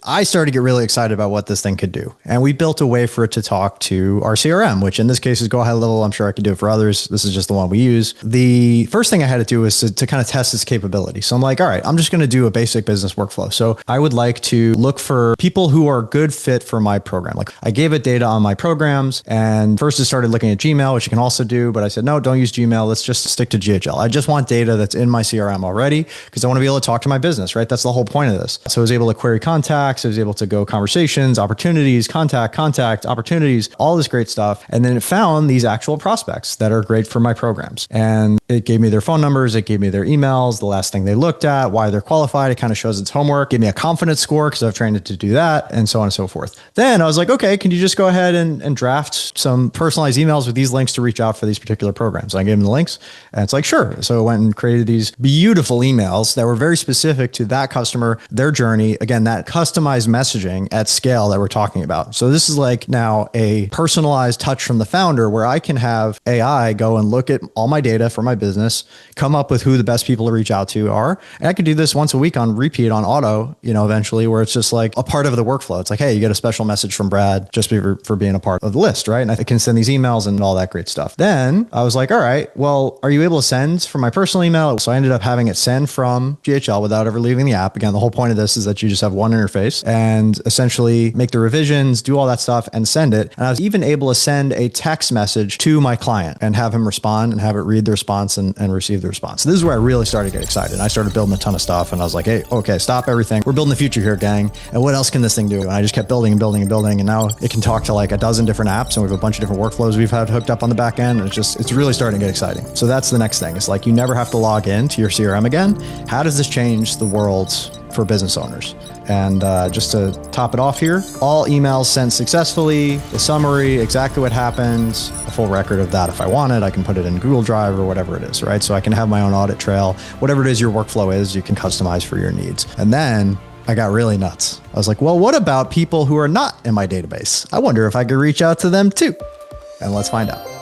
I started to get really excited about what this thing could do. And we built a way for it to talk to our CRM, which in this case is GoHighLevel. I'm sure I could do it for others. This is just the one we use. The first thing I had to do was to kind of test its capability. So I'm like, all right, I'm just going to do a basic business workflow. So I would like to look for people who are a good fit for my program. Like I gave it data on my programs, and first it started looking at Gmail, which you can also do, but I said, no, don't use Gmail. Let's just stick to GHL. I just want data that's in my CRM already because I want to be able to talk to my business, right? That's the whole point of this. So I was able to query contacts. I was able to go conversations, opportunities, contact, opportunities, all this great stuff. And then it found these actual prospects that are great for my programs. And it gave me their phone numbers. It gave me their emails, the last thing they looked at, why they're qualified. It kind of shows its homework, gave me a confidence score because I've trained it to do that, and so on and so forth. Then I was like, okay, can you just go ahead and draft some personalized emails with these links to reach out for these particular programs? So I gave them the links, and it's like, sure. So I went and created these beautiful emails that were very specific to that customer, their journey. Again, that customized messaging at scale that we're talking about. So this is like now a personalized touch from the founder where I can have AI go and look at all my data for my business, come up with who the best people to reach out to are. And I could do this once a week on repeat on auto, eventually, where it's just like a part of the workflow. It's like, hey, you get a special message from Brad just for being a part of the list, right? And I can send these emails and all that great stuff. Then I was like, all right, well, are you able to send from my personal email? So I ended up having it send from GHL without ever leaving the app. Again, the whole point of this is that you just have one interface and essentially make the revisions, do all that stuff and send it. And I was even able to send a text message to my client and have him respond and have it read the response and receive the response. So this is where I really started to get excited. And I started building a ton of stuff and I was like, hey, okay, stop everything. We're building the future here, gang. And what else can this thing do? And I just kept building and building and building. And now it can talk to like a dozen different apps, and we have a bunch of different workflows we've had hooked up on the back end. And it's really starting to get exciting. So that's the next thing. It's like, you never have to log in to your CRM again. How does this change the world for business owners? And just to top it off here, all emails sent successfully, the summary, exactly what happens, a full record of that. If I want it, I can put it in Google Drive or whatever it is, right? So I can have my own audit trail. Whatever it is your workflow is, you can customize for your needs. And then I got really nuts. I was like, well, what about people who are not in my database? I wonder if I could reach out to them too. And let's find out.